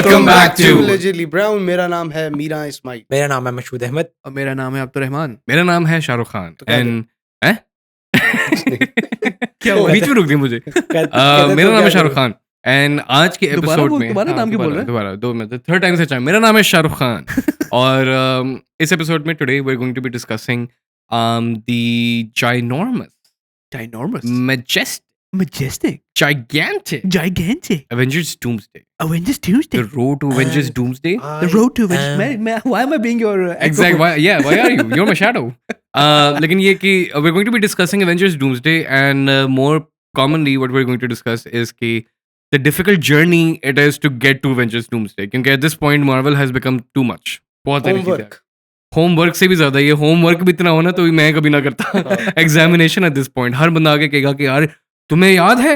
Welcome back to Allegedly Brown। मेरा नाम है मीरा इस्माइल। मेरा नाम है मशहूद अहमद। और मेरा नाम है अब्दुर्रहमान। मेरा नाम है शाहरुख खान तो कह दे। एंड हैं क्या हुआ? बीच में रुक दी मुझे। मेरा नाम है शाहरुख खान एंड आज के दोबारा एपिसोड बोल- में दोबारा नाम क्यों बोल रहे हैं? दोबारा दो मैं थर्ड टाइम से चाहे मेरा नाम है शाहरुख खान और इस एपिसोड में today we are going to be discussing the ginormous Ginormous. majestic Majestic. gigantic Gigantic. Avengers Doomsday, Avengers the Tuesday. road to Avengers Doomsday. The road to Avengers. Why am I being your Exactly. Why are you? You're my shadow. लेकिन ये कि we're going to be discussing Avengers Doomsday and more commonly what we're going to discuss is कि the difficult journey it is to get to Avengers Doomsday क्योंकि at this point Marvel has become too much. बहुत सारी चीज़ें Homework। Homework से भी ज्यादा ये homework भी इतना होना तो भी मैं कभी ना करता एग्जामिनेशन एट दिस पॉइंट हर बंदा आगे कहेगा कि यार तुम्हें याद है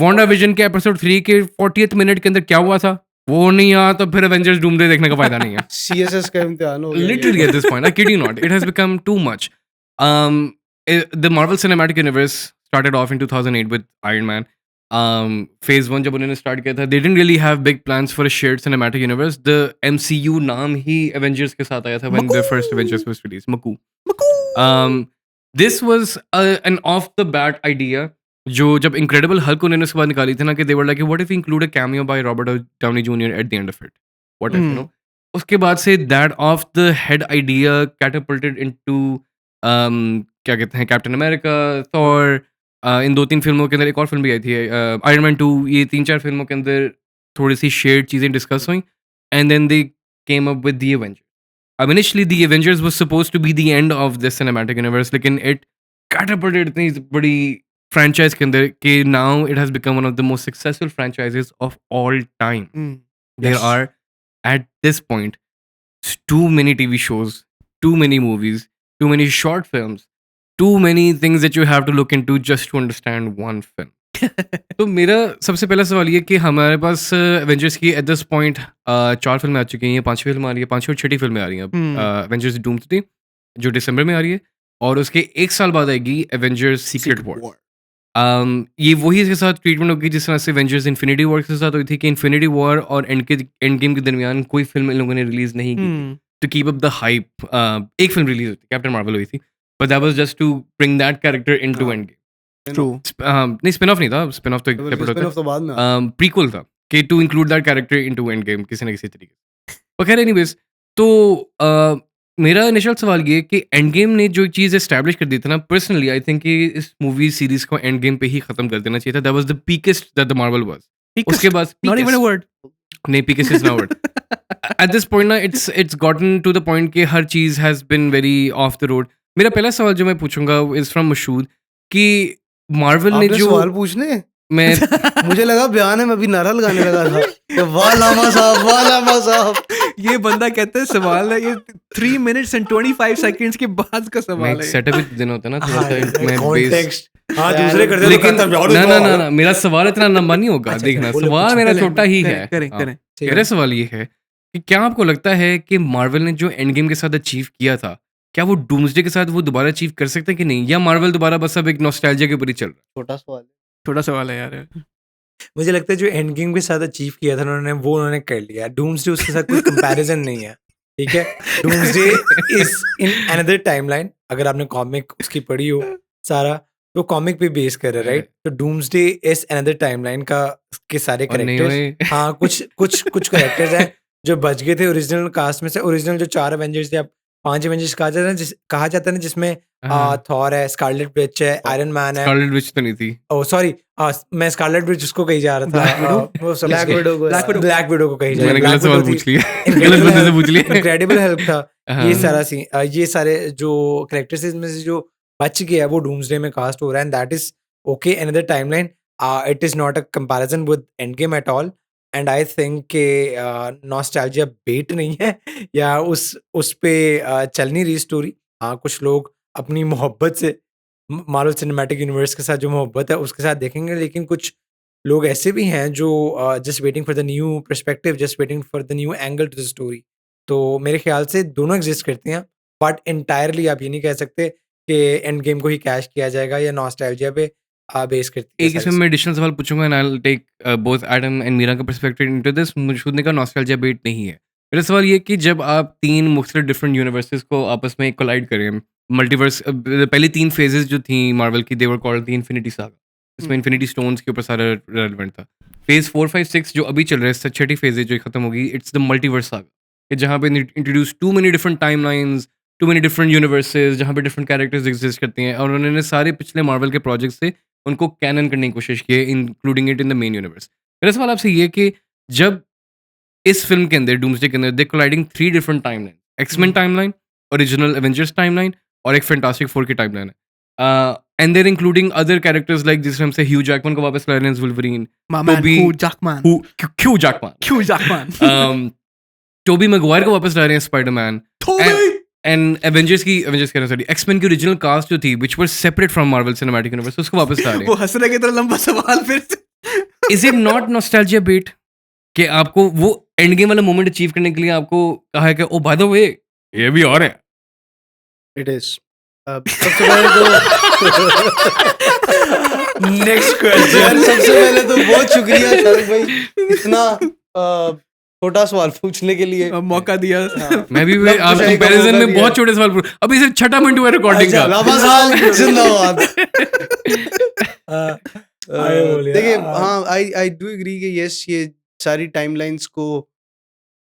वांडा विजन के एपिसोड 3 के 40th मिनट के अंदर क्या हुआ था वो नहीं याद तो फिर एवेंजर्स डूमसडे देखने का फायदा नहीं है CSS का इम्तिहान हो गया। literally at this point I kid you not it has become too much the Marvel Cinematic Universe started off in 2008 with Iron Man phase 1 जब उन्होंने start किया था they didn't really have big plans for a shared cinematic universe the MCU नाम ही Avengers के साथ आया था when the first Avengers was released Maku this was an off the bat idea जो जब Incredible Hulk उन्होंने उसके बाद निकाली थी ना कि they were like what if we include a cameo by Robert Downey Jr. at the end of it what if you know उसके बाद से that off the head idea catapulted into क्या कहते हैं कैप्टन अमेरिका थॉर इन 2-3 फिल्मों के अंदर एक और फिल्म भी आई थी आयरन मैन 2 ये 3-4 फिल्मों के अंदर थोड़ी सी शेयर्ड चीज़ें डिस्कस हुई and then they came up with the Avengers अब initially the Avengers was supposed to be the end of this cinematic universe लेकिन इट कैटapulted इतनी बड़ी फ्रेंचाइज के अंदर कि now it has become one of the most successful franchises of all time there are at this point too many TV shows, too many movies, too many short films, too many things that you have to look into just to understand one film. तो मेरा सबसे पहला सवाल ये कि हमारे पास Avengers की eight this point 4 फिल्में आ चुकी हैं 5 फिल्में आ रही है 5 और 6 फिल्में आ रही हैं एवेंजर्स डूम्सडे जो दिसंबर में आ रही है और उसके 1 साल बाद आएगी एवेंजर्स सीक्रेट वॉर ये वही इसके साथ ट्रीटमेंट होगी जिस तरह से एवेंजर्स इन्फिनिटी वॉर के साथ हुई थी कि इन्फिनिटी वॉर और एंड गेम के दरमियान कोई फिल्म इन लोगों ने रिलीज नहीं की to keep up the hype एक फिल्म रिलीज हुई थी कैप्टन मार्वल हुई थी but that was just to bring that character into Endgame True. नहीं स्पिन ऑफ नहीं था स्पिन ऑफ तो एक separate होता है तो बाद में प्रीक्वल था कि to include that character into Endgame किसी न किसी तरीके से पर खैर एनीवेज तो मेरा इनिशियल सवाल ये कि एंड गेम ने जो चीज़ एस्टैब्लिश कर दी थी ना पर्सनली आई थिंक कि इस मूवी सीरीज को एंड गेम पे ही खत्म कर देना चाहिए था that was the peakest that the Marvel was उसके बाद Not even a word. नहीं peakest is not word at this point ना it's gotten to the point कि हर चीज़ has been very off the road मेरा पहला सवाल जो मैं पूछूंगा इज फ्रॉम मशहूद कि मार्वल ने आपने जो सवाल पूछने मैं मुझे लगा बयान है मैं अभी नारा लगाने लगा था कि वाह लामा साहब ये बंदा कहते हैं सवाल है ये 3 minutes and 25 seconds के बाद का मैं सवाल एक है सेटअप ही देना होता है ना थोड़ा सा मैं बेस कॉन्टेक्स्ट हाँ दूसरे करते लेकिन ना मेरा सवाल इतना लंबा नहीं होगा अच्छा, देखना बोलो, सवाल पूछो, मेरा करें, छोटा ही है करें हाँ। करें मेरा सवाल ये है कि क्या आपको लगता है कि मार्वल ने जो एंड गेम के साथ अचीव किया था क्या वो डूम्सडे के साथ वो दोबारा अचीव कर सकते हैं कि नहीं या मार्वल दोबारा बस अब एक नॉस्टैल्जिया के ऊपर ही चल रहा छोटा सवाल छोटा सवाल है यार मुझे लगता है जो एंड गेम के साथ अचीव किया था उन्होंने कर लिया डूम्सडे उसके साथ कोई कंपैरिजन नहीं है ठीक है doomsday is in another timeline अगर आपने कॉमिक उसकी पढ़ी हो सारा तो कॉमिक पे बेस कर रहा है राइट तो डूम्सडे इज अनदर टाइमलाइन का के सारे और नहीं करेक्टर्स हाँ कुछ करेक्टर्स हैं जो बच गए थे ओरिजिनल कास्ट में से ओरिजिनल जो 4 एवेंजर्स थे अब 5 एवेंजर्स कहा जाता है ना जिसमें थॉर है स्कारलेट विच है आयरन मैन है स्कारलेट विच तो नहीं थी ओ सॉरी मैं स्कारलेट विच उसको कही जा रहा था वो समझ ब्लैक गए। विडो ब्लैक विडो को कही जा मैंने रहा गलत सवाल पूछ लिया गलत बंदे से पूछ लिया इनक्रेडिबल हेल्प था हाँ। ये सारे जो कैरेक्टर्स में से जो बच गया है वो डूम्सडे में कास्ट हो रहा है and that is okay another timeline it is not a comparison with end game at all and I think के नॉस्टैल्जिया बेट नहीं है या उस पे चल नहीं रही स्टोरी हाँ कुछ लोग अपनी मोहब्बत से मार्वल सिनेमैटिक यूनिवर्स के साथ जो मोहब्बत है उसके साथ देखेंगे लेकिन कुछ लोग ऐसे भी हैं जो just waiting for the new perspective just waiting for the new angle to the story तो मेरे ख्याल से दोनों एग्जिस्ट करते हैं बट इंटायरली आप ये नहीं कह सकते कि एंड गेम को ही कैश किया जाएगा या नॉस्टैल्जिया पे बेस करती है एक सारी इसमें मैं एडिशनल सवाल पूछूंगा and I will take both Adam and Meera का पर्सपेक्टिव इनटू दिस। मुझे का नॉस्टैल्जिया बेट नहीं है। मेरा सवाल ये कि जब आप 3 मुख्तलिफ डिफरेंट यूनिवर्सेस को आपस में कोलाइड करें, मल्टीवर्स, पहली 3 फेजेस जो थी मार्वल की, they were called the infinity saga. इसमें इन्फिनिटी स्टोन्स के ऊपर सारा रेलेवेंट था। फेज 4, 5, 6 जो अभी चल रहा है, छठी फेज है जो खत्म होगी, इट्स द मल्टीवर्स सागा, कि जहाँ पे introduce to many different timelines, to many different universes, जहाँ पे डिफरेंट कैरेक्टर्स एग्जिस्ट करते हैं, और उन्होंने सारे पिछले मार्वल के प्रोजेक्ट से उनको कैनन करने की कोशिश की है, including it in the main universe. मेरा सवाल आपसे ये कि जब इस फिल्म के अंदर, डूम्सडे के अंदर, they colliding 3 different timeline, X Men timeline, original Avengers timeline और एक फैंटास्टिक 4 की टाइमलाइन है। And there including other characters like जिस फिल्म से ह्यू जैकमैन को वापस ला रहे हैं Wolverine, My man, Toby- Hugh Jackman. Hugh Jackman, Hugh Jackman. Toby Maguire को वापस ला रहे हैं स्पाइडरमैन, Toby! एंड एवेंजर्स की एक्समेन की ओरिजिनल कास्ट जो थी which were separate from Marvel cinematic universe, उसको वापस ला रहे वो हंसने की तरह लंबा सवाल फिर से. हैं। Is it not nostalgia beat कि आपको वो एंड गेम वाला मोमेंट अचीव करने के लिए आपको कहा है कि ओ बाय द वे ये भी और है? इट इज सबसे पहले तो नेक्स्ट यार क्वेश्चन. सबसे पहले तो बहुत शुक्रिया शाहरुख भाई इतना छोटा सवाल पूछने के लिए। मौका दिया. मैं भी लग आप जाएगा कंपैरिजन मौका में दिया। बहुत छोटे सवाल पूछ, अभी सिर्फ छठा मिनट हुआ रिकॉर्डिंग अच्छा, का। लामा साहब जिंदाबाद। आए बोलिए, देखिए हाँ। हाँ आई डू एग्री कि यस ये सारी टाइमलाइंस को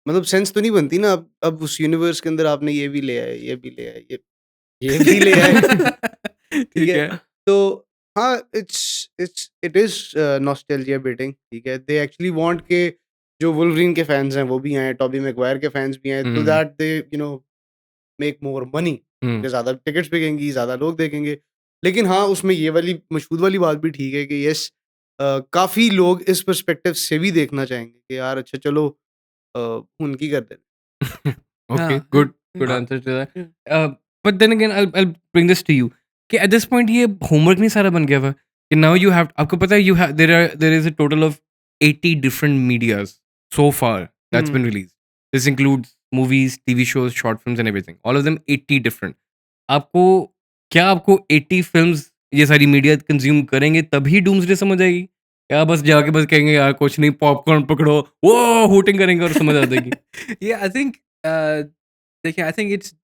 मतलब सेंस तो नहीं बनती ना। अब उस यूनिवर्स के अंदर आपने ये भी ले आए, ये भी ले आए, ये भी ले आए। ठीक है. तो हाँ इट इज नॉस्टैल्जिया बेटिंग, ठीक है। दे एक्चुअली वांट के जो वुल्वरीन के फैंस हैं वो भी आए, टॉबी मैगवायर के फैंस भी आए, तो that they make more money, hmm, ज़्यादा टिकट्स बिकेंगी, ज़्यादा लोग देखेंगे। लेकिन हाँ उसमें ये वाली मशहूद वाली बात भी ठीक है कि यस काफ़ी लोग इस पर्सपेक्टिव से भी देखना चाहेंगे कि यार अच्छा चलो उनकी कर देते। okay, हाँ. good answer to that. But then again I'll bring this to you कि at this point ये होमवर्क नहीं सारा बन गया हुआ कि now you have, आपको पता है you have there is a total of 80 different medias so far that's been released. This includes movies, TV shows, short films and everything, all of them 80 different. आपको 80 फिल्म्स ये सारी media consume करेंगे तभी doomsday समझ आएगी? क्या बस जाके बस कहेंगे यार कुछ नहीं, पॉपकॉर्न पकड़ो, वो हूटिंग करेंगे और समझ आ जाएगी? Yeah, I think देखिए, I think it's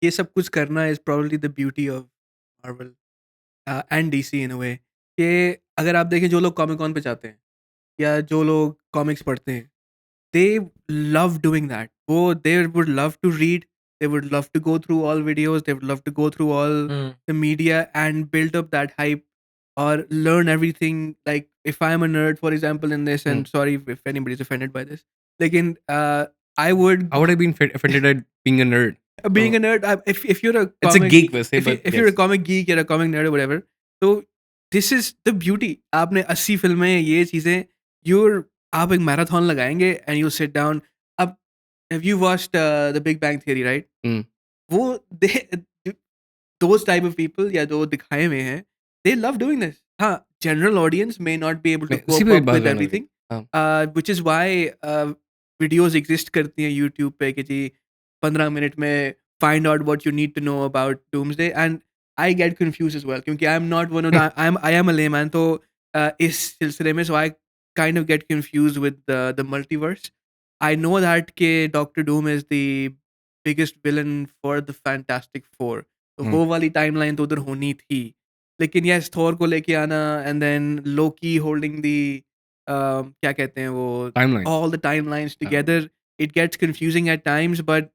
ये सब कुछ करना is probably the beauty of Marvel and DC in a way कि अगर आप देखें जो लोग कॉमिक कॉन पे जाते हैं या जो लोग कॉमिक्स पढ़ते हैं, they love doing that. वो they would love to read, they would love to go through all videos, they would love to go through all the media and build up that hype or learn everything. Like if I'm a nerd, for example, in this, and sorry if anybody's offended by this, like in I would How would I be offended at being a nerd? being a nerd. if you're a It's a comic, geek वैसे, if, but if you're a yes. comic geek, you're a comic nerd or whatever. So this is the beauty. आपने 80 फिल्में ये चीजें आप एक marathon लगाएंगे and you sit down. अब have you watched the Big Bang Theory, right? Hmm. वो those type of people या जो दिखाए हुए हैं, they love doing this. हाँ, general audience may not be able to उसी cope पे up बात with करना everything, हाँ. which is why videos exist करती हैं YouTube पे कि जी 15 मिनट में find out what you need to know about Doomsday. And I get confused as well क्योंकि I'm not one of the I am a layman, तो इस सिलसिले में so I kind of get confused with the multiverse. I know that कि Doctor Doom is the biggest villain for the Fantastic Four. तो वो वाली timeline तो उधर होनी थी, लेकिन यस थोर को लेके आना and then Loki holding the क्या कहते हैं वो Timeline. all the timelines together, it gets confusing at times. But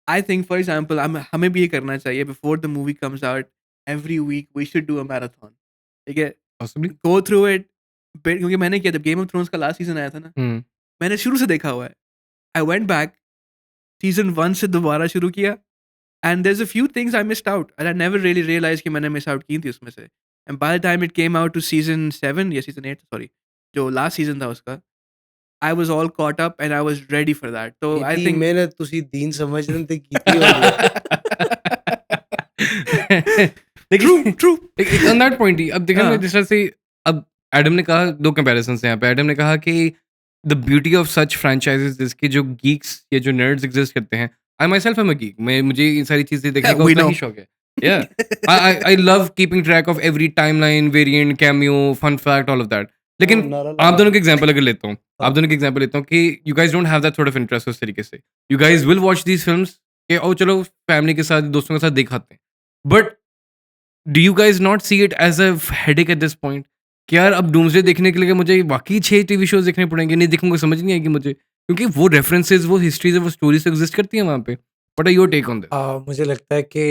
I think for example हमें भी ये करना चाहिए before the movie comes out, every week we should do a marathon, ठीक है, Possibly. go through it. क्योंकि मैंने किया जब गेम ऑफ थ्रोन्स का लास्ट सीजन आया था ना, Hmm. मैंने शुरू से देखा हुआ है. I went back सीजन 1 से दोबारा शुरू किया and there's a few things I missed out and I never really realized कि मैंने miss out की थी उसमें से. And by the time it came out to season 7 या season 8 sorry, जो last season था उसका, I was all caught up and I was ready for that. So I इतनी think मेहनत तुसी दीन समझने ते कीती होगी। लेकिन true. on that point ही अब देखा ना हाँ. जिस तरह से अब एडम ने कहा, दो कंपैरिजंस हैं यहाँ पे। एडम ने कहा कि the beauty of such franchises जिसके जो गीक्स या जो नर्ड्स एग्जिस्ट करते हैं, I myself am a geek, मैं मुझे ये सारी चीज़ें देखने Yeah, का we उतना ही know. शौक है। Yeah, I love keeping track of every timeline, variant, cameo, fun fact, all of that. लेकिन आप दोनों के एग्जांपल अगर लेता हूँ, आप दोनों के एग्जांपल लेता हूँ कि you guys don't have that sort of interest उस तरीके से. You guys will watch these films कि ओ चलो फैमिली के साथ, दोस्तों के साथ दिखाते हैं. But do you guys not see it as a headache at this point? कि यार अब डूम्सडे देखने के लिए मुझे वाकई 6 टीवी शोज देखने पड़ेंगे, नहीं देखूंगा समझ नहीं आएगी मुझे, क्योंकि वो रेफरेंसेस, वो हिस्ट्रीज, वो स्टोरीज एग्जिस्ट करती हैं वहाँ पे. What are your take on this? मुझे लगता है कि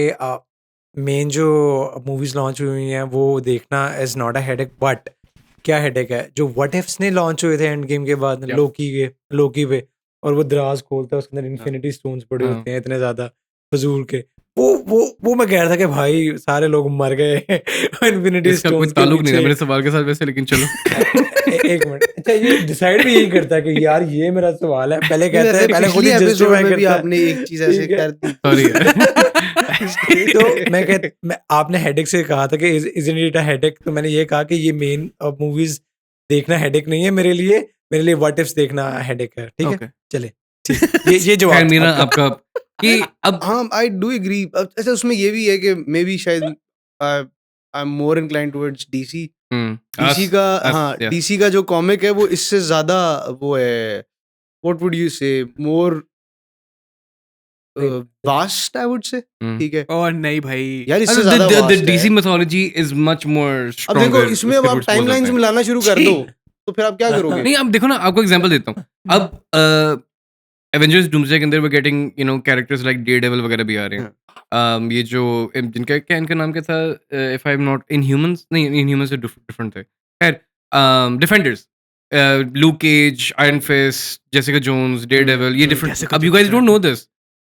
मेन जो मूवीज लॉन्च हुई हुई हैं वो देखना is not a headache, but क्या हेडेक है जो व्हाट इफ्स ने लॉन्च हुए थे एंड गेम के बाद Yeah. लोकी पे, और वो दराज खोलता है उसके अंदर इन्फिनिटी स्टोन्स पड़े हाँ. होते हैं इतने ज्यादा फजूल के. वो मैं कह रहा था कि भाई सारे लोग मर गए इन्फिनिटी इसका कोई स्टोन्स के ताल्लुक नहीं था पीछे. मेरे सवाल के साथ वैसे, लेकिन चलो. एक मिनट, अच्छा ये डिसाइड भी यही करता है कि यार ये मेरा सवाल है, पहले कहता है, पहले खुद ही पिछली जस्टिफाई एपिसोड में भी करता है. आपने एक चीज ऐसे ठीक है. कर दी. सॉरी. तो मैं आपने हेडेक से कहा था कि इजंट इट अ हेडेक, तो मैंने ये कहा कि ये मेन मूवीज देखना हेडेक नहीं है मेरे लिए व्हाट इफ्स देखना हेडेक है. ठीक है, Okay. चले. ये खैर जवाब था मेरा आपका. आपका कि अब हाँ, आई डू एग्री. अच्छा, उसमें ये भी है कि मे बी शायद I am more inclined towards DC. DC का, हाँ, डीसी का जो कॉमिक है वो इससे ज्यादा वो है, व्हाट वुड यू से, मोर वास्ट आई वुड से. ठीक है और नहीं भाई, यार, इससे ज्यादा वास्ट है. DC mythology is much more अब stronger. देखो इसमें अब उसके आप roots बहुत टाइमलाइंस होते हैं. मिलाना शुरू कर दो तो फिर आप क्या करोगे? नहीं अब देखो ना, आपको एग्जांपल देता हूँ. अब एवेंजर्स डूम्सडे के अंदर we getting characters like Daredevil वगैरह भी आ रहे हैं. ये जो जिनका क्या इनका नाम क्या था, if I am not Inhumans, नहीं इनह्यूमंस से डिफरेंट थे. खैर Defenders, Luke Cage, Iron Fist, Jessica Jones, Daredevil, ये डिफरेंट. Jessica अब you guys Jones, don't know this,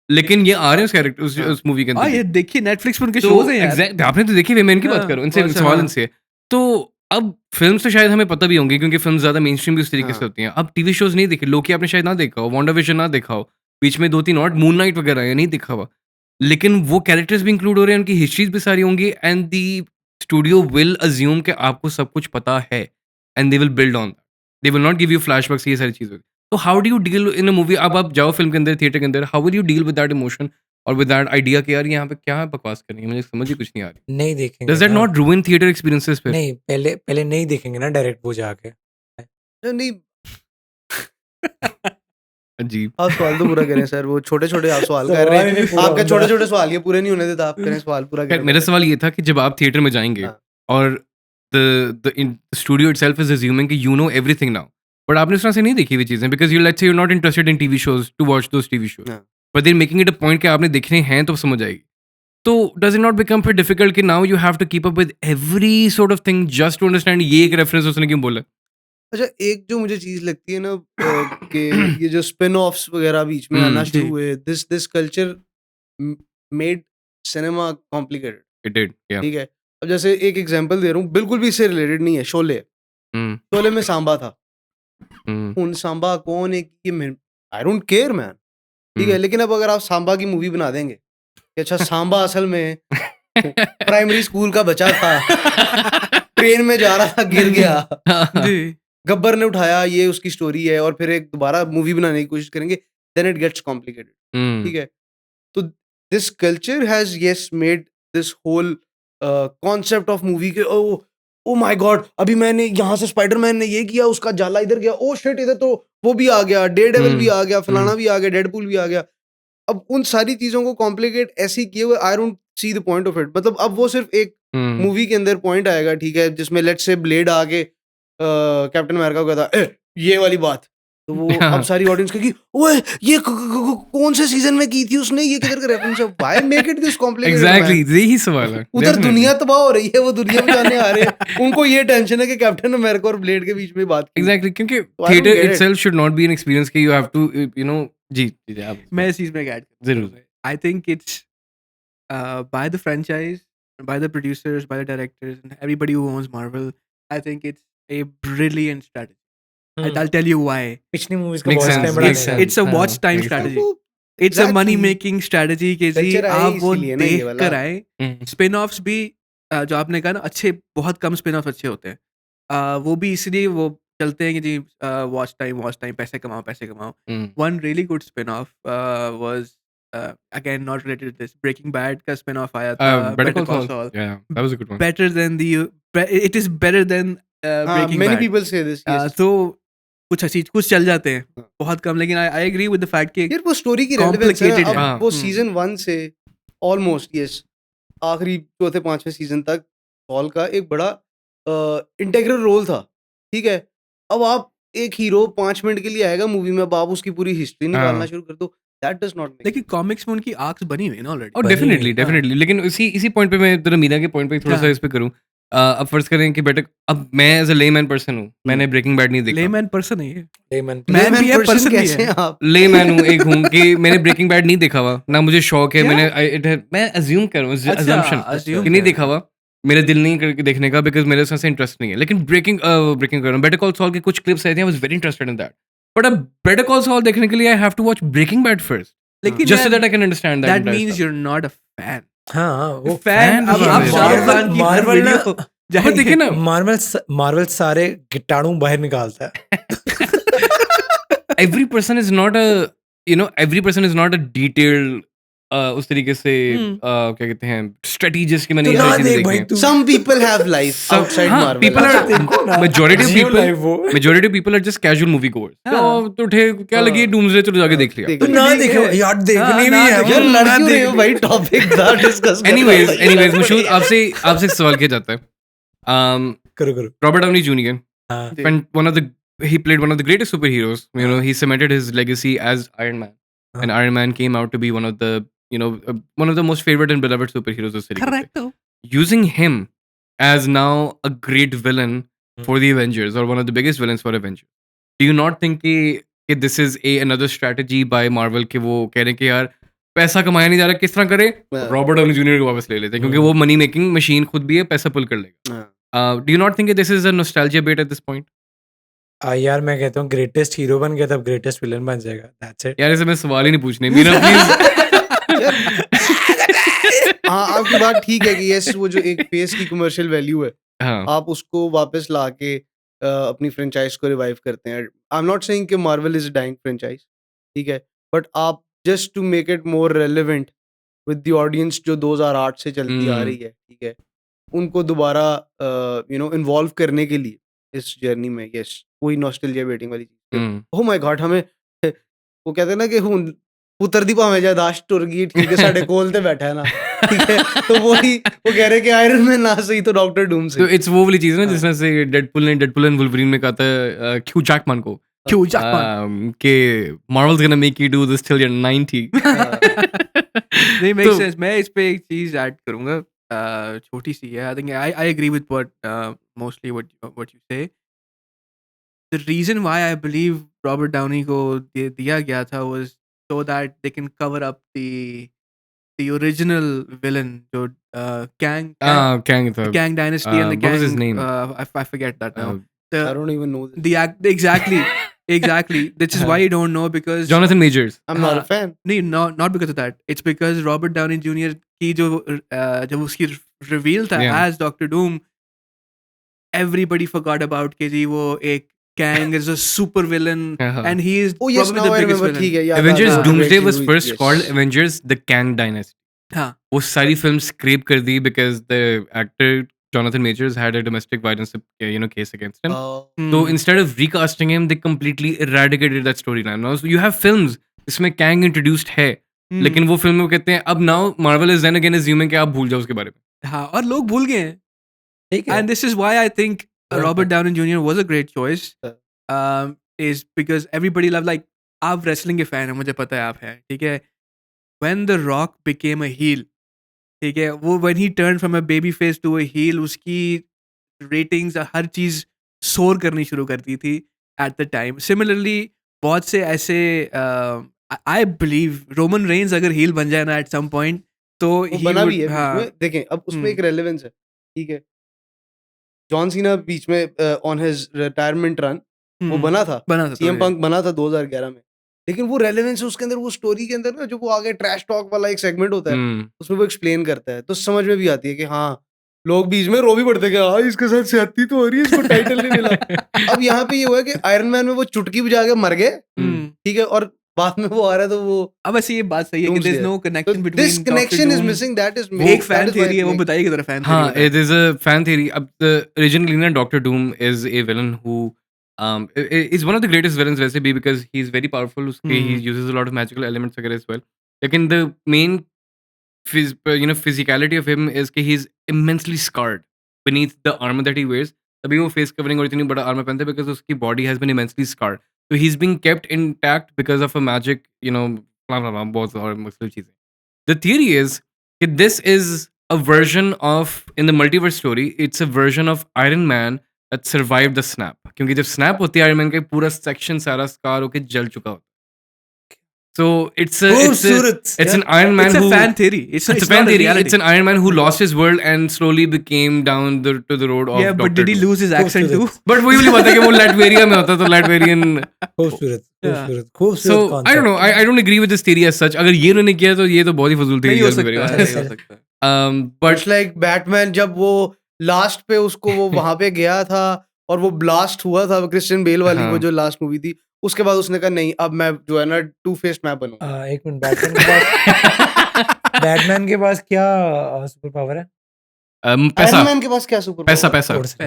लेकिन ये आ रहे हैं उस कैरेक्टर उस मूवी के हाँ अंदर. ये देखिए नेटफ्लिक्स पर उनके तो शोज हैं यार. एग्जैक्ट आपने तो देखी, मैं इनकी बात हाँ, कर रहा हूँ, इनसे अच्छा, सवाल हाँ. इनसे है. तो अब फिल्म्स तो शायद हमें पता भी होंगी क्योंकि फिल्म ज्यादा मेन स्ट्रीम भी उस तरीके से हाँ. होती हैं. अब टीवी शोज नहीं देखे, लोकी आपने शायद ना देखा हो, वांडा विजन ना देखा हो, बीच में 2-3 और मून नाइट वगैरह है नहीं देखा हुआ, लेकिन वो कैरेक्टर्स भी इंक्लूड हो रहे हैं, उनकी हिस्ट्रीज भी सारी होंगी, and the studio will assume कि आपको सब कुछ पता है, and they will build on, they will not give you flashbacks, ये सारी चीजें. तो how do you deal in a movie? अब आप जाओ फिल्म के अंदर, थिएटर के अंदर, how will you deal with that emotion और विद दैट आइडिया कि यार यहाँ पे क्या बकवास करनी है, मुझे समझ ही कुछ नहीं आ रही. नहीं देखेंगे डज दैट ना. नॉट रूइन थिएटर एक्सपीरियंसेस फिर? नहीं, पहले नहीं देखेंगे ना डायरेक्ट वो जाके. नहीं, अजीब. आप सवाल तो पूरा करें सर. वो छोटे छोटे आप सवाल कर सवाल रहे ही नहीं हैं. पूरा आपके होता. छोटे छोटे सवाल ये पूरे नहीं होने देता. आप करें सवाल पूरा खैर करें. मेरा सवाल ये था कि जब आप थिएटर में जाएंगे हाँ. और the studio itself is assuming कि you know everything now, but आपने उस तरह से नहीं देखी हुई चीजें, because you let's say you not interested in TV shows to watch those TV shows, हाँ. But they making it a point कि आपने देखने हैं तो समझ आएगी. तो डज इट नॉट बिकम फिर डिफिकल्ट कि now you have to keep up with every sort of thing just to understand ये एक रेफरेंस उसने क्यों बोला? अच्छा, एक जो मुझे चीज लगती है ना, कि ये जो स्पिन ऑफ्स वगैरह बीच में आना जी. शुरू हुए, this culture made cinema complicated. It did, या. ठीक है. अब जैसे एक एग्जांपल दे रहा हूँ, बिल्कुल भी इससे रिलेटेड नहीं है. शोले. शोले में सांबा था. उन सांबा कौन है कि आई डोंट केयर मैन. ठीक है. लेकिन अब अगर आप सांबा की मूवी बना देंगे कि अच्छा सांबा असल में प्राइमरी स्कूल का बच्चा था, ट्रेन में जा रहा था, गिर गया, जी. गब्बर ने उठाया, ये उसकी स्टोरी है, और फिर एक दोबारा मूवी बनाने की कोशिश करेंगे, देन इट गेट्स कॉम्प्लिकेटेड. ठीक है. तो this culture has yes made this whole concept of movie के, ओ माय गॉड, अभी मैंने यहाँ से स्पाइडरमैन ने ये किया, उसका जाला इधर गया, ओ शिट, इधर तो वो भी आ गया, डेयरडेविल भी आ गया, फलाना भी आ गया, डेडपूल भी आ गया. अब उन सारी चीजों को कॉम्प्लिकेट ऐसे ही किए हुए, I don't see the point of it. मतलब अब वो सिर्फ एक मूवी के अंदर पॉइंट आएगा, ठीक है, जिसमें लेट्स से ब्लेड आके कैप्टन अमेरिका को कहता है ये वाली बात, तो वो अब सारी ऑडियंस कहेगी ओए ये कौन से सीजन में की थी उसने, ये किधर का रेफरेंस है, why make it this complicated. Exactly यही सवाल है. उधर दुनिया तबाह हो रही है, वो दुनिया बचाने आ रहे हैं, उनको ये टेंशन है कि कैप्टन अमेरिका और ब्लेड के बीच में बात की. एग्जैक्टली, क्योंकि I don't theatre get it. Itself should not be an experience कि यू हैव टू जी आप मैं इस चीज में ऐड जरूर. I think it's by the franchise, by the producers, by the directors, and everybody who owns Marvel. I think it's a brilliant strategy. I'll tell you why. पिछली movies का Makes watch sense, time makes बढ़ाने sense. का. It's a watch हाँ, time makes sense. strategy. तो It's a exactly. money making strategy कि जी Culture है आप वो इसीलिए ना ये देख वाला. कर आए. स्पिन ऑफ्स भी जो आपने कहा ना, अच्छे, बहुत कम स्पिन ऑफ अच्छे होते हैं. वो भी इसलिए वो चलते हैं कि जी वॉच टाइम, पैसे कमाओ. One really good spin off was again not related to this, Breaking Bad का spin off आया था, Better Better Call Call Saul. Saul. Yeah, that was a good one. Better than it is better than Breaking many Bad. people say this, yes. तो कुछ चल जाते हैं, हाँ। बहुत कम, लेकिन I agree with the fact कि यार वो स्टोरी की रेलेवेंस है complicated ना, है। अब वो हम्म। सीजन 1 से ऑलमोस्ट यस आखिरी चौथे पांचवें सीजन तक सॉल का एक बड़ा इंटीग्रल रोल था, ठीक है। अब आप एक हीरो 5 मिनट के लिए आएगा मूवी में, अब आप उसकी पूरी हिस्ट्री निकालना हाँ। शुरू कर दो, दैट डज नॉट मेक। लेकिन कॉमिक्स में उनकी आर्क्स बनी हुई है ना ऑलरेडी। और बनी डेफिनेटली हुई, डेफिनेटली लेकिन इसी पॉइंट पे मैं तेरा मीरा के पॉइंट पे थोड़ा सा हाँ। इस पे करूं। अब फर्ज करें कि बेटर, अब मैं एज अ लेमैन पर्सन हूं, मैंने ब्रेकिंग बैड नहीं देखा। लेमैन पर्सन है ये, लेमन मैन भी है, पर्सन भी कैसे है। आप? लेमैन हूं, एक हूं कि मैंने ब्रेकिंग बैड नहीं देखा हुआ, ना मुझे शौक है। क्या? मैं अज्यूम कर रहा हूं, अच्छा, assumption assume कि नहीं कर देखा हुआ, मेरा दिल नहीं करके देखने का, बिकॉज मेरे उसमें से इंटरेस्ट नहीं है। लेकिन ब्रेकिंग कर रहा हूं, बेटर कॉल सॉल के कुछ क्लिप्स आए थे, I was very interested in that, but अब बेटर कॉल सॉल देखने के लिए I have to watch Breaking Bad first, लेकिन just so that I can understand that that means you're not a fan. हाँ वो fan fan अब भी आप है। शाहरुख खान की हर Marvel ना- वीडियो बहुत देखिए ना, मार्वल सारे कीटाणु बाहर निकालता है। every person is not a, every person is not a detailed उस तरीके से क्या कहते हैं स्ट्रेटेजिस्ट की मैंने तो ये ना सारी चीजें देख भाई देखी हैं। तू। Some people have life outside हाँ, Marvel. people are- देखो ना, majority of Jio people- live वो। Majority of people are just casual movie goers. हाँ। तो उठे क्या लगी डूम्सडे, चलो जाके देख लिया। देख तो लिया। ना देखो यार, देखनी भी है यार वो, ना लड़कियों ने देखनी। भाई टॉपिक था डिस्कस Anyways मशहूर आपसे एक सवाल किया जाता है। करो रॉबर्ट डाउनी जूनियर, हाँ he played one of the greatest superheroes. He cemented his legacy as Iron Man, and Iron Man came out to be one of the one of the most favorite and beloved superheroes of the Correcto. Using him as now a great villain for the Avengers, or one of the biggest villains for Avengers. Do you not think कि this is another strategy by Marvel कि वो कह रहे हैं कि यार पैसा कमाया नहीं जा रहा, किस तरह करे, रॉबर्ट डाउनी जूनियर को वापस ले लेते हैं, क्योंकि वो मनी मेकिंग मशीन खुद भी है, पैसा पुल कर लेगा। Do you not think that this is a nostalgia bait at this point? यार मैं कहता हूँ ग्रेटेस्ट हीरो बन गया तब ग्रेटेस्ट विलन बन जाएगा, दैट्स इट। यार ऐसे मैं सवाल ही नहीं पूछने मीरा प्लीज। हाँ आपकी बात ठीक है कि यस वो जो एक फेस की कमर्शियल वैल्यू है, हाँ आप उसको वापस लाके अपनी फ्रेंचाइज को रिवाइव करते हैं। आई एम नॉट सेइंग कि मार्वल इज डाइंग फ्रेंचाइज, ठीक है, बट आप just to make it more relevant with the audience जो 2008 से चलती आ रही है, ठीक है, उनको दोबारा इन्वॉल्व करने के लिए इस जर्नी में, यस वही नॉस्टैल्जिया बेटिंग वाली चीज। ओह माय गॉड, हमें वो कहते हैं ना कि हुन पुत्र दी भावें जायदाश्त टुर गई, ठीक है, साडे कोल ते बैठा है ना, ठीक है, तो वो कह रहे कि आयरन मैन ना सही तो डॉक्टर डूम तो से। इट्स वो वाली चीज है ना जिसमें से डेडपुल एंड वुल्वरीन में कहा था ह्यू जैकमैन को क्यों जापान? कि Marvels gonna make you do this till you 90। नहीं, मेक तो- सेंस। मैं इस पे एक चीज ऐड करूंगा, छोटी सी है। I think I agree with what mostly what you say. The reason why I believe Robert Downey को दिया गया था was so that they can cover up the original villain जो Kang था Kang dynasty and the what was his Kang, name? I forget that now. I The don't even know this. the act exactly. This is why you don't know, because Jonathan Majors। I'm not a हाँ, fan. नहीं, not because of that. It's because Robert Downey Jr. की जो जब उसकी reveal था Yeah. as Doctor Doom, everybody forgot about कि जी वो एक Kang is a super villain हाँ। and he is Oh yes, probably now the I biggest remember. ठीक villain. है, याद Avengers आ गया। Doomsday was Yes. first called Avengers the Kang Dynasty। हाँ, वो सारी फिल्म स्क्रैप कर दी because the actor Jonathan Majors had a domestic violence case against him। Hmm. So instead of recasting him, they completely eradicated that storyline। Now so you have films जिसमें Kang introduced है, Hmm. लेकिन वो film में वो कहते हैं अब now Marvel is then again assuming कि आप भूल जाओ उसके बारे में। हाँ, और लोग भूल गए हैं। ठीक है। And this is why I think Robert Downey Jr. was a great choice. Is because everybody loved, like, आप wrestling के fan हैं, मुझे पता है आप हैं, ठीक है। When The Rock became a heel, ठीक है, वो when he turned from a baby face to a heel, उसकी ratings हर चीज़ सोर करनी शुरू करती थी at the time. Similarly, बहुत से ऐसे I believe Roman Reigns अगर heel बन जाए ना at some point, तो वो he बना would, भी है हाँ, बीच में। देखें अब उसमें हम्म। एक रेलेवेंस है, ठीक है। जॉन सीना बीच में ऑन हिज रिटायरमेंट रन वो बना था, बना था सीएम तो, पंक बना था 2011 में, लेकिन वो रेलेवेंस है उसके अंदर, वो स्टोरी के अंदर ना जो वो आगे ट्रैश टॉक वाला एक सेगमेंट होता है, उसमें वो एक्सप्लेन करता है, तो समझ में भी आती है कि हाँ लोग बीच में रो भी पड़ते कि हाँ इसके साथ ज्यादती तो हो रही है, इसको टाइटल नहीं मिला। अब यहाँ पे ये हुआ है कि आयरन मैन में वो चुटकी बजा के मर गए, हम्म, ठीक है, और बाद में वो आ रहा है तो वो अब वैसे ये बात सही है कि there is Doomsday. No So connection between this connection is missing. That is एक फैन थ्योरी है, वो बताइए कि जरा फैन हाँ, theory it is a fan theory. Originally ना Doctor Doom is a villain who is one of the greatest villains वैसे भी because he's very powerful. उसके he uses a lot of magical elements वगैरह as well. लेकिन the main physicality of him is कि he's immensely scarred beneath the armor that he wears. तभी वो face covering और इतनी बड़ा armor पहनता है because उसकी body has been immensely scarred. So he's being kept intact because of a magic, blah blah blah, बहुत और मुख्तलिफ चीजें. The theory is that this is a version of, in the multiverse story, it's a version of Iron Man that survived the snap. क्योंकि जब snap होती है Iron Man का पूरा section सारा scar होके जल चुका होता है. So it's an Iron Man It's a who fan theory. It's it's a not fan a theory. reality. It's an Iron Man who lost his world and slowly became down to the road of Yeah, but Doctor did he Doom. lose his accent too? But वही वाली बात है कि वो Latveria में होता तो Latvian. खूबसूरत So I don't know. I don't agree with this theory as such. अगर ये उन्होंने किया तो ये तो बहुत ही फजूल नहीं theory हो है मेरी सकता बात. है, नहीं हो सकता. But It's like Batman जब वो लास्ट पे उसको वो वहां पे गया था और वो ब्लास्ट हुआ था क्रिश्चियन बेल वाली हाँ. वो जो लास्ट मूवी थी उसके बाद उसने कहा नहीं अब मैं जो है ना टू फेस्ड मैं बनूं. एक मिनट, बैटमैन के पास क्या सुपर पावर है? पैसा आयरन मैन के पास क्या सुपर पैसा पावर? पैसा थोड़ा सा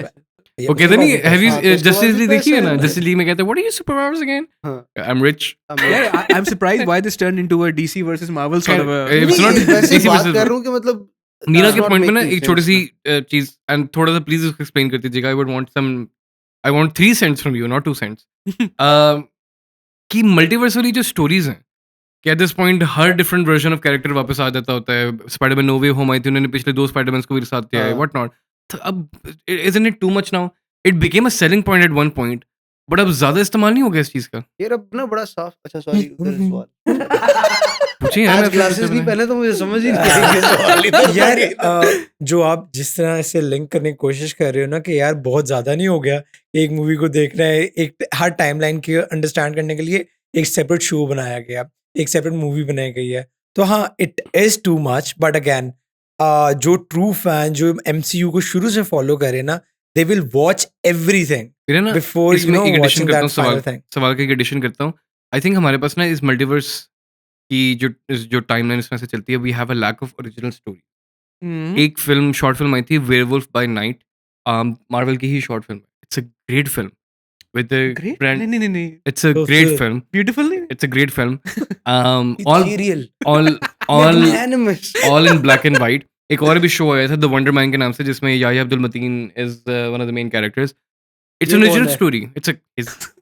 ये वो कहते उसके नहीं पास have you हाँ, तो उसके Justice पास भी League देखी है पैसा ना है। Justice League में कहते हैं what are your superpowers again? हाँ. I'm rich. Yeah, I'm surprised why this turned into a DC versus Marvel sort of a. It's not नहीं, वैसे DC बात versus- कर रहा हूँ कि मतलब मीरा does के not पॉइंट पे make ना any एक छोटी sense सी चीज एंड थोड़ा सा प्लीज उसको एक्सप्लेन कर दीजिएगा. I want 3 cents from you not 2 cents. कि मल्टीवर्स वाली जो स्टोरीज हैं कि एट दिस पॉइंट हर डिफरेंट वर्जन ऑफ कैरेक्टर वापस आ जाता होता है. Spiderman no way home I थी, उन्होंने पिछले 2 स्पाइडरमैन को भी साथ दिया है, हाँ. What not. अब isn't it too much now? It became a selling point at one point but अब ज्यादा इस्तेमाल नहीं हो गया इस चीज का. ये रब ना बड़ा साफ. अच्छा सॉरी सवाल पूछिए यार. आज क्लासेस नहीं पहले तो मुझे समझ ही नहीं आई ये सवाल इधर यार से जो आप जिस तरह से लिंक करने की कोशिश कर रहे हो ना कि यार बहुत ज्यादा नहीं हो गया, एक मूवी को देखना है, एक हर टाइमलाइन के अंडरस्टैंड करने के लिए एक सेपरेट शो बनाया गया, एक सेपरेट मूवी बनाई गई है, तो हाँ it is too much. But again जो ट्रू फैन जो MCU को शुरू से फॉलो करे ना, दे विल वॉच एवरीथिंग फिर है ना बिफोर इसमें एक एडिशन वॉचिंग करता दैट हूँ फाइनल सवाल थिंग. सवाल का एक एडिशन करता हूँ. आई थिंक हमारे पास ना इस मल्टीवर्स की जो टाइमलाइन इसमें से चलती है we have a lack of original story. एक फिल्म शॉर्ट फिल्म आई थी वेयरवुल्फ बाय नाइट, मार्वल की ही short film. It's a great film with Great? Brand. नहीं. It's a So great good. Film. Beautiful नहीं? It's a great film. all serial all magnanimous all in black and white. एक और भी show आया था the wonder man के नाम से जिसमें Yahya Abdul Mateen is one of the main characters. Its ये एन कौन ओरिजिनल है? स्टोरी.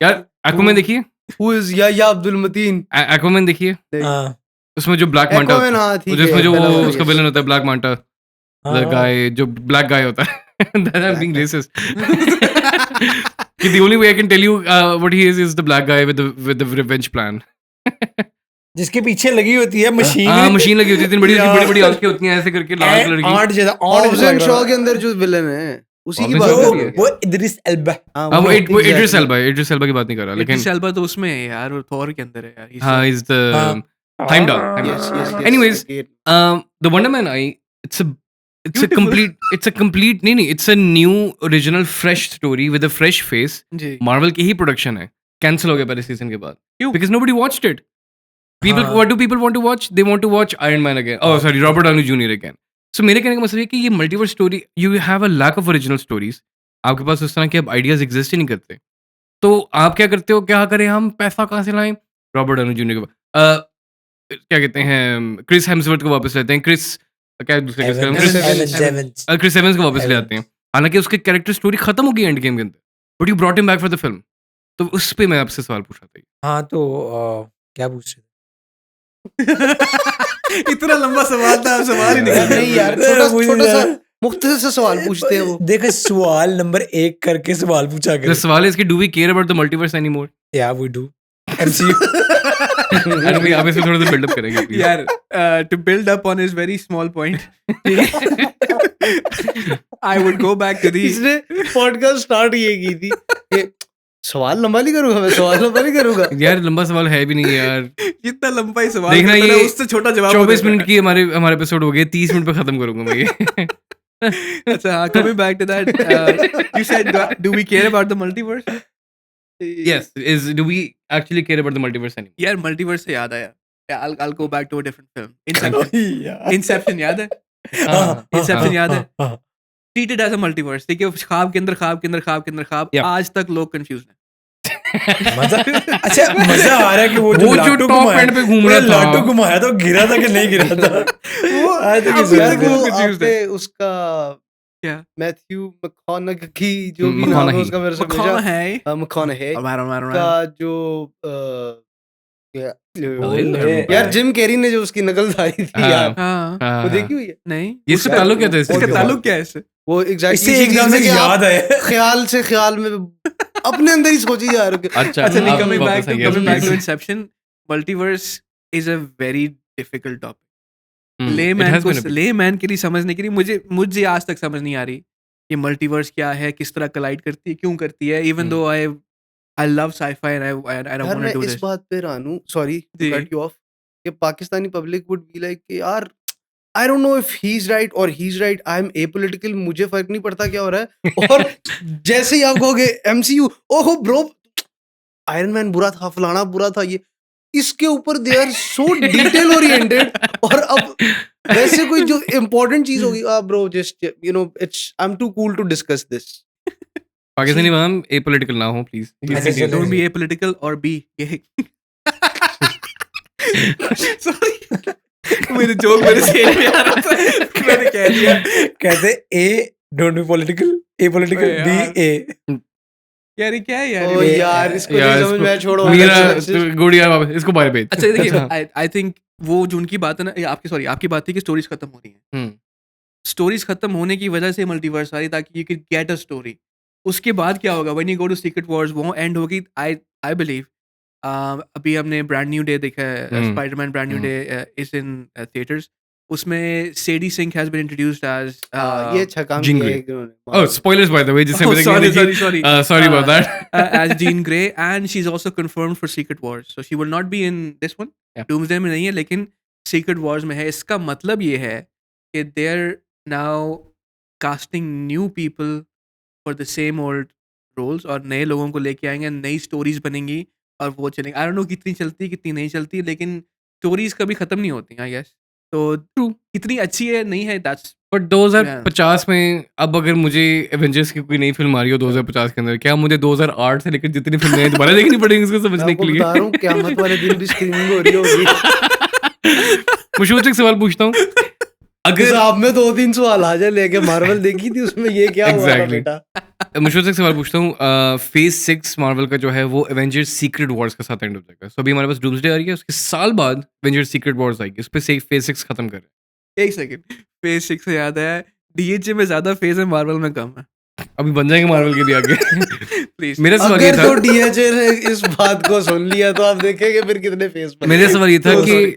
यार एक्वामैन देखिए. who is या अब्दुल मतीन एक्वामैन देखिए. हाँ उसमें जो ब्लैक मांटा Aquaman, हाँ, ठीक जिसमें है, जो पहला वो वाला, उसका yes. विलन होता है ब्लैक मांटा द हाँ. गाय जो ब्लैक गाय होता है. that I'm being guy. racist. कि the only way I can tell you what he is the black guy with the revenge plan. जिसके पीछे लगी होती है मशीन. हाँ मशीन लगी होती है, इतनी बड़ी यार. बड़ी बड़ी आंखें होती हैं ऐसे करके लाल कलर की. 8 ज्यादा Hobbs and Shaw के अंदर जो विलन है उसी की Hobbs बात and कर Shaw रही भी है है. वो इद्रिस एल्बा. हाँ, हाँ वो exactly. इड्रिस एल्बा की बात नहीं कर रहा लेकिन Idris Elba तो उसमें है यार, वो थॉर के अंदर है यार. He's हाँ इज द हाँ. Heimdall. Yes, yes, yes, Anyways, again. the Wonder Man eye, it's a complete नहीं it's a new original fresh story with a fresh face. Ji. Marvel की ही प्रोडक्शन है. कैंसिल हो गया पहले सीजन के बाद. क्यों? Because nobody watched it. People, हाँ. what do people want to watch? They want to watch Iron Man again. Oh, sorry, Robert Downey Jr. again. So मेरे कहने का मतलब है कि ये multiverse story, you have a lack of original stories. आपके पास उस तरह के अब आइडियाज एग्जिस्ट ही नहीं करते. तो आप क्या करते हो, क्या करें हम, पैसा कहाँ से लाएं? रॉबर्ट डाउनी जूनियर के पास क्या कहते हैं, क्रिस हेम्सवर्थ को वापस लेते हैं. क्रिस क्या दूसरे क्रिस एवंस को वापस ले आते हैं. हालांकि उसके कैरेक्टर स्टोरी खत्म हो गई एंड गेम के अंदर, but you brought him back for the film. तो उस पे मैं आपसे सवाल पूछ रहा था. हाँ तो क्या पूछ रहे इतना लंबा सवाल था, आप सवाल ही यार, निकाल नहीं यार, छोटा सा मुख्तसर सा सवाल पूछते हैं वो. देखो सवाल नंबर 1 करके सवाल पूछा The गया. सवाल is कि do we care about the multiverse anymore? Yeah, we do. MCU. अरे आप इसे थोड़ा सा बिल्डअप करेंगे please. यार. To build up on his very small point, I would go back to the. इसने पॉडकास्ट स्टार्ट ये की थी कि सवाल लंबा नहीं करूंगा, मैं सवाल लंबा नहीं करूंगा. यार लंबा सवाल है भी नहीं यार. जितना लंबा ही सवाल देखना करता ये ना, उससे छोटा जवाब 24 मिनट की हमारे एपिसोड हो गए, 30 मिनट पे खत्म करूंगा मैं ये. अच्छा, coming back to that, you said, do we care about the multiverse? Yes, do we actually care about the multiverse anymore? यार मल्टीवर्स से याद आया. I'll go back to a different film. Inception याद है? Inception याद है? Treated as a multiverse. ठीक है, ख्वाब के अंदर ख्वाब के अंदर ख्वाब के अंदर ख्वाब. Yeah. आज तक लोग कंफ्यूज हैं. मजा आ रहा है कि वो वो जो लाटू top घुमाया- end पे घूम वो रहा था। लाटू घुमाया तो गिरा था कि नहीं गिरा था वो आज तक अब इस यार बात वो पे- confused आपने उसका क्या? मैथ्यू मैककॉनगी जो भी नाम है McConaughey. उसका मेरे से कौन है? मैककॉनहे मारो. का जो बोले। यार जिम कैरी ने जो उसकी नकल उतारी थी हाँ। यार हाँ. हाँ, वो हाँ। देखी हुई है नहीं. ये इससे ताल्लुक क्या था इससे? इसका और ताल्लुक क्या है इससे? वो एग्जैक्टली इससे एकदम से याद है ख्याल से ख्याल में अपने अंदर ही सोची जा रहे हो अच्छा, अच्छा, नहीं, आप coming back वापस to आइए, coming back to please. Inception, multiverse is a very difficult topic. Hmm, it Layman has को been a bit. layman के लिए समझने के लिए मुझे आज तक समझ नहीं आ रही कि मल्टीवर्स क्या है, किस तरह कोलाइड करती है, क्यों करती है. Even though I love sci-fi and I don't यार want मैं to do इस this. बात पे रानू सॉरी टू जी. कट यू ऑफ कि Pakistani public would be like कि यार I don't know if he is right और he is right I am apolitical मुझे फर्क नहीं पड़ता क्या हो रहा है और जैसे ही आप कहोगे एमसीयू ओहो ब्रो आयरन मैन बुरा था फलाना बुरा था ये इसके ऊपर they are so detail oriented और अब वैसे कोई जो इम्पोर्टेंट चीज होगी bro just you know it's I am too cool to discuss this Pakistani ma'am apolitical ना हो प्लीज. अच्छा, चलो। Don't be apolitical or be gay. Sorry. मेरे जोक मेरे सेल में आ रहा था. मैंने कह दिया. कहते ए don't be political apolitical अरे बी यार. ए यार ये क्या है यार? ओ ये- यार इसको यार, नहीं समझ में आया, छोड़ो मीरा Let's- गुड़िया वापस इसको बारे भेज. अच्छा देखिए, आई थिंक वो जो उनकी बात है ना, आपकी बात थी कि स्टोरीज खत्म हो रही हैं. हम्म, स्टोरीज खत्म होने की वजह से मल्टीवर्स आ रही ताकि you can get a story. उसके बाद क्या होगा when you go to Secret Wars, वो एंड होगी. आई बिलीव अभी हमने ब्रांड न्यू डे देखा है, Spiderman brand new day is in theatres. उसमें Sadie Sink has been introduced as ये अच्छा काम Jean किया Grey. है इन्होंने। Oh, spoilers by the way. जिससे Oh, मुझे sorry, देखी- sorry. Sorry about that. as Jean Grey, and she's also confirmed for Secret Wars. So she will not be in this one. Yeah. Doomsday में नहीं है, लेकिन Secret Wars में है. इसका मतलब ये है कि they're now casting new people for the same old roles और नए लोगों को लेके आएंगे, नई स्टोरीज बनेंगी और वो चलेंगे. आई डोंट नो कितनी चलती कितनी नहीं चलती, लेकिन स्टोरीज कभी खत्म नहीं होती. आई गेस तो कितनी अच्छी है नहीं है, दैट्स But 2050 में अब अगर मुझे एवेंजर्स की कोई नई फिल्म आ रही हो 2050 के अंदर, क्या मुझे 2008 से लेकर जितनी फिल्में हैं दोबारा देखनी पड़ेगी इसको मैं समझने आपको के बता रहा हूँ क़यामत वाले दिन भी स्क्रीनिंग हो रही होगी। लिए? मुझे एक सवाल पूछता हूँ, अगर अगर आप में 2-3 सवाल आ जाए लेके मार्वल देखी थी उसमें ये क्या हुआ था Exactly. बेटा? मुझे एक सवाल पूछता हूँ, फेज 6 मार्वल का जो है वो एवेंजर्स सीक्रेट वॉर्स के साथ एंड हो जाएगा. सो अभी हमारे पास डूम्सडे आ रही है, उसके साल बाद एवेंजर्स सीक्रेट वॉर्स आएगी, उस पे फेज 6 खत्म कर रहे हैं. एक सेकंड. फेज 6 से याद है, डीएचए में ज्यादा फेज है, मार्वल में कम है. अभी बन जाएंगे मार्वल के भी आगे. प्लीज. मेरा सवाल ये अगर था, तो डीएचए ने इस बात को सुन लिया तो आप देखेंगे फिर कितने फेस पर मेरा सवाल ये था तो कि sorry.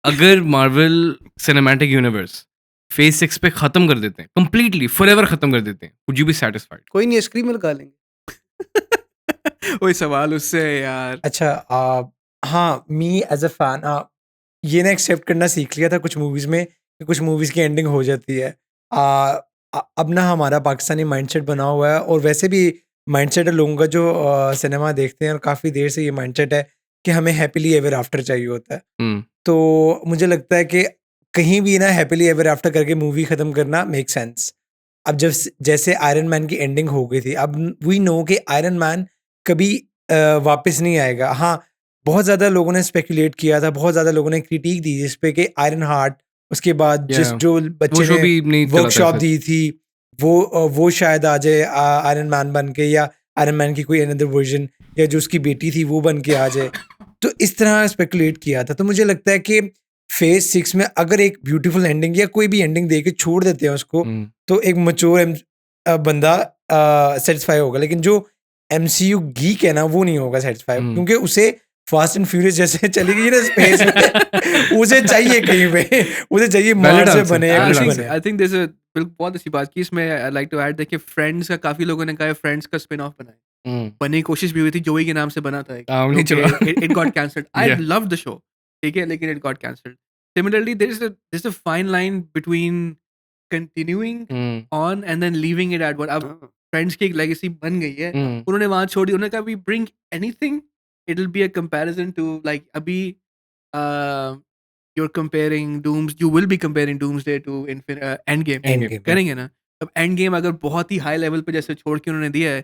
अगर मार्वल सिनेमैटिक यूनिवर्स फेज 6 पे खत्म कर देते हैं, कंप्लीटली फॉरएवर खत्म कर देते हैं, वुड यू बी सैटिस्फाइड? कोई नहीं स्क्रीन में लगा लेंगे। वही सवाल उससे है यार. अच्छा हाँ मी एज अ फैन ये ना एक्सेप्ट करना सीख लिया था कुछ मूवीज़ में कि कुछ मूवीज़ की एंडिंग हो जाती है. अब ना हमारा पाकिस्तानी माइंडसेट बना हुआ है और वैसे भी माइंडसेट है लोगों का जो सिनेमा देखते हैं और काफ़ी देर से ये माइंडसेट है कि हमें हैप्पीली एवर आफ्टर चाहिए होता है. तो मुझे लगता है कि कहीं भी ना हैप्पीली एवर आफ्टर करके मूवी ख़त्म करना मेक सेंस. अब जब जैसे आयरन मैन की एंडिंग हो गई थी, अब वी नो कि आयरन मैन कभी वापस नहीं आएगा. हाँ, बहुत ज़्यादा लोगों ने स्पेकुलेट किया था, बहुत ज़्यादा लोगों ने क्रिटिक दी जिस पे कि आयरन हार्ट उसके बाद जिस Yeah. जो वो बच्चे शो ने भी नहीं चला था वर्कशॉप सच. दी थी वो शायद आ जाए आयरन मैन बन के, या आयरन मैन की कोई अनदर वर्जन, या जो उसकी बेटी थी वो बन के आ जाए. तो इस तरह स्पेकुलेट किया था. तो मुझे लगता है कि फेज 6 में अगर एक ब्यूटीफुल एंडिंग या कोई भी एंडिंग दे के छोड़ देते हैं उसको, तो एक मैच्योर बंदा सेटिस्फाई होगा. लेकिन जो MCU गीक है ना वो नहीं होगा सेटिस्फाई, क्योंकि उसे फास्ट एंड फ्यूरियस जैसे चली गई ना स्पेस में, उसे चाहिए कहीं पे, उसे चाहिए मार्स से बने या कुछ बने. आई थिंक दिस बहुत अच्छी बात की इसमें. आई लाइक टू ऐड देखिए, फ्रेंड्स का काफी लोगों ने कहा है फ्रेंड्स का स्पिन ऑफ बनाए. बनने की कोशिश भी हुई थी, जोई के नाम से बना था. नहीं चला. It got cancelled. I Yeah. Love the show, ठीक है, लेकिन it got cancelled. Similarly there is a fine line between continuing on and then leaving it at what. अब फ्रेंड्स की एक लेगेसी बन गई है, उन्होंने वहाँ छोड़ दी। उन्होंने कहा we bring anything, it will be a comparison to like अभी you're comparing you will be comparing Doomsday to Endgame Endgame, करेंगे ना। अब Endgame अगर बहुत ही हाई लेवल पे जैसे छोड़ के उन्होंने दिया है,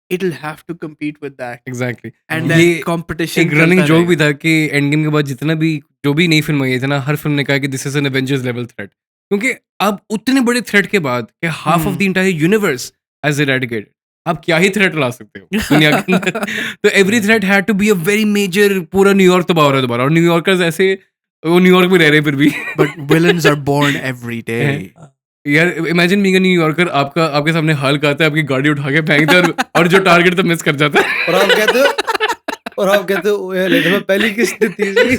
it will have to compete with that exactly and ये that competition एक रनिंग चलता जोक भी रहेगा। था कि एंड गेम के बाद जितना भी जो भी नई फिल्म आई है ना, हर फिल्म ने कहा कि this is an Avengers level threat, क्योंकि अब उतने बड़े थ्रेट के बाद कि half of the entire universe has eradicated, आप क्या ही थ्रेट ला सकते हो दुनिया के अंदर। तो every threat had to be a very major, पूरा न्यूयॉर्क तबाह हो रहा है दोबारा, और न्यूयॉर्कर्स ऐसे वो न्यूयॉर्क में रह रहे हैं फिर भी। But villains are born every day. यार इमेजिन बीइंग अ न्यूयॉर्कर, आपके सामने हल्क आता है, आपकी गाड़ी उठा के फेंकता है और जो टारगेट तो मिस कर जाता है। और आप कहते हो "ओए, लेकिन मैं पहली किस्त दी थी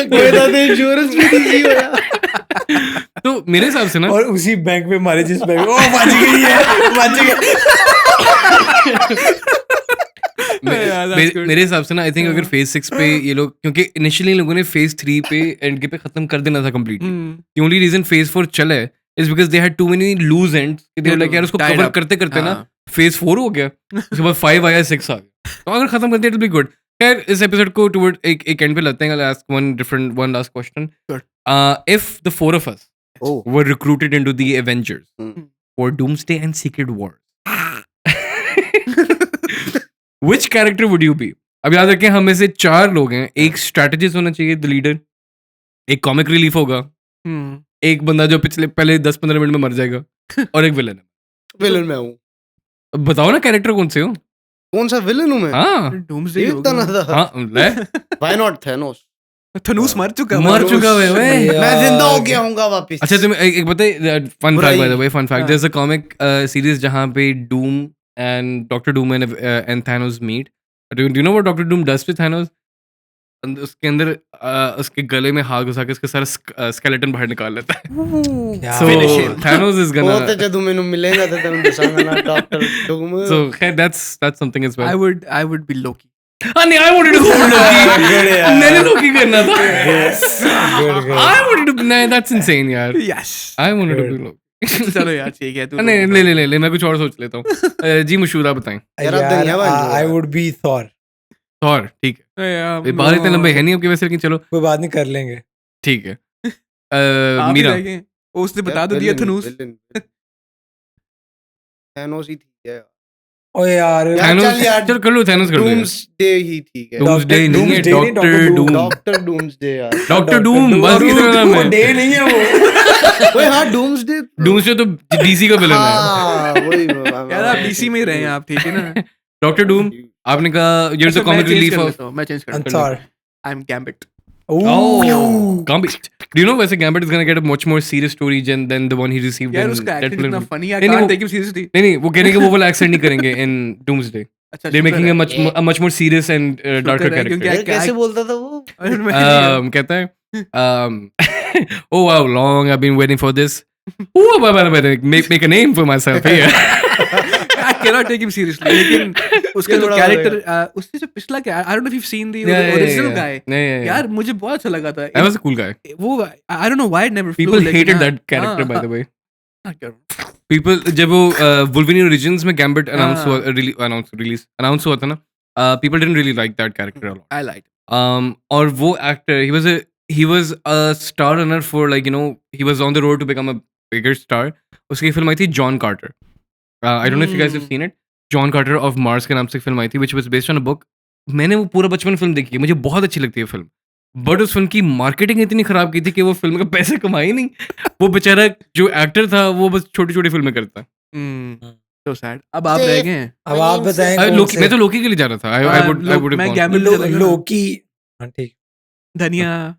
कोई ना तो इंश्योरेंस भी दी हो यार। तो मेरे हिसाब से ना और उसी बैंक में मारे जिस बैंक ओ बच गई है, बच गई। मेरे हिसाब से ना आई थिंक अगर फेज 6 पे ये लोग, क्योंकि इनिशियली लोगों ने फेज 3 पे एंड गेम पे खत्म कर देना था completely, the only reason phase 4 चला है is because they had too many loose ends, they were like यार उसको Tied कवर up. करते करते ना हाँ. फेज 4 हो गया, उसके बाद 5 आया, 6 आ गया, तो अगर खत्म कर दिया इट विल बी गुड। खैर इस एपिसोड को टुवर्ड एक एंड पे लाते हैं। I'll ask one last question. Sure. If the four of us Oh. were recruited into the Avengers Hmm. for Doomsday and Secret Wars, which character would you be? अब याद रखें हम में से 4 लोग हैं, एक स्ट्रैटेजिस्ट होना चाहिए द लीडर, एक कॉमिक रिलीफ होगा, एक बंदा जो पहले 10-15 मिनट में मर जाएगा, और एक विलन है। विलन मैं हूँ। अब बताओ ना कैरेक्टर कौन से हो? कौन सा विलन हूँ मैं? हाँ Doomsday ये होगा। इतना था। हाँ ले Why not Thanos? थनूस मर चुका मर चुका है वे। यार। मैं जिंदा हो गया हूँगा वापस। अच्छा तुम एक बताइए फन बुराई। Fact, by the way fun fact, हाँ। There is a comic series जहाँ पे Doom and Doctor Doom and Thanos meet. Do you know what Doctor Doom does to Thanos? उसके अंदर उसके गले में हाथ घुसा के उसके सारा स्केलेटन बाहर निकाल लेता है। क्या So Finish him. Thanos is वो तो gonna जब मैंने मिलेगा तो तुम दसांगा ना doctor Doom. so that's something as well. I would be Loki. नहीं, I wanted to go for Loki. Good यार। मैंने लोकी करना था। Good. I wanted to, नहीं that's insane यार। Yes. I wanted to be Good. Loki। चलो यार ठीक है तू नहीं ले मैं कुछ और सोच लेता हूँ। जी मशहूर आप बताएं। यार, आप दुनिया बन जाओ I यार। would be Thor. और ठीक है, यार ये बाल इतने लंबे है नहीं आपके वैसे, लेकिन चलो कोई बात नहीं, कर लेंगे। ठीक है। आप ही मीरा रह गए। उसने बता तो दिया थनूस। थैनोस ही ठीक है। ओ यार यार, थैनोस चल यार, चल कर लो, थैनोस कर लो। डूम्सडे ही ठीक है। डूम्सडे नहीं है, Doomsday नहीं, doctor Dr. Doom. Doctor doomsday यार। डॉक्टर डूम बस Doom, कितना नाम वो है। डे नहीं है वो। ओए हाँ डूम्सडे। डूम्सडे तो डीसी का विलन है। हाँ वही। यार आप डीसी में ही रहे हैं आप, ठीक है ना। डॉक्टर डूम आपने कहा you're the अच्छा, comic relief of मैं चेंज कर And लेता हूँ। Thor. I'm Gambit. Oh, Gambit. Do you know वैसे Gambit is gonna get a much more serious story than the one he received यार in उसका Deadpool एक्शन इतना and- funny है, नहीं, I can't वो- take him seriously. नहीं वो कहने के वो वाला एक्सेंट नहीं करेंगे in Doomsday. अच्छा They're making a much more serious and darker शुक्र है, क्योंकि character. कैसे बोलता था वो? कहता है oh wow, long I've been waiting for this. Make a name for myself here. I cannot take him seriously. लेकिन उसका ये जो थोड़ा कैरेक्टर उसने जो पिछला क्या, I don't know if you've seen the original guy. Yeah. यार मुझे बहुत अच्छा लगा था। That was a cool guy. वो I don't know why it never flew. People लेकिन hated हाँ, that character by the way. हाँ, People जब वो Wolverine Origins में Gambit announce हुआ था ना, people didn't really like that character a lot. I liked. और वो actor he was a star runner for like you know he was on the road to become a bigger star. उसकी film आई थी John Carter. I don't know if you guys have seen it. John Carter of Mars के नाम से film आई थी which was based on a book. मैंने वो पूरा बचपन फिल्म देखी है, मुझे बहुत अच्छी लगती है फिल्म, बट उस फिल्म की मार्केटिंग इतनी खराब की थी कि वो फिल्म का पैसे कमाई नहीं। वो बेचारा जो एक्टर था वो बस छोटी छोटी फिल्में करता है। So sad. अब आप रह गए हैं। अब आप बताएं कौन लोकी, से? मैं तो लोकी के लिए जा रहा था। I would have मैं gone. Gambit चला गया। लोकी। हाँ ठीक। धनिया।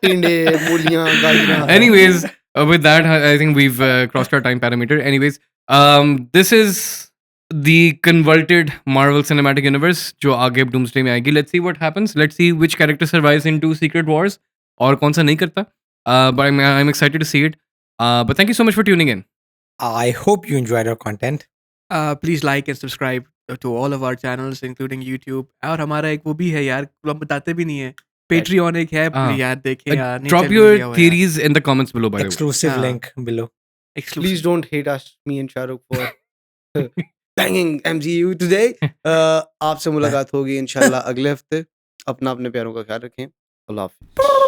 टिंडे मूलियां गाजरा। Anyways, with that, I think we've crossed our time parameter. Anyways, this is the converted Marvel Cinematic Universe जो आगे अब Doomsday में आएगी. Let's see what happens. Let's see which character survives into Secret Wars और कौन सा नहीं करता. But I'm excited to see it. But thank you so much for tuning in. I hope you enjoyed our content. Please like and subscribe to all of our channels including YouTube. और हमारा एक वो भी है यार, हम बताते भी नहीं है, Patreon एक है, हाँ. यार देखें यार। Drop your theories in the comments below by the way. Exclusive हाँ. link below. Exclusive. Please don't hate us, me and Shahrukh, for banging MCU today. आपसे मुलाकात होगी इंशाल्लाह अगले हफ्ते. अपना अपने प्यारों का ख्याल रखें. अल्लाह हाफिज़.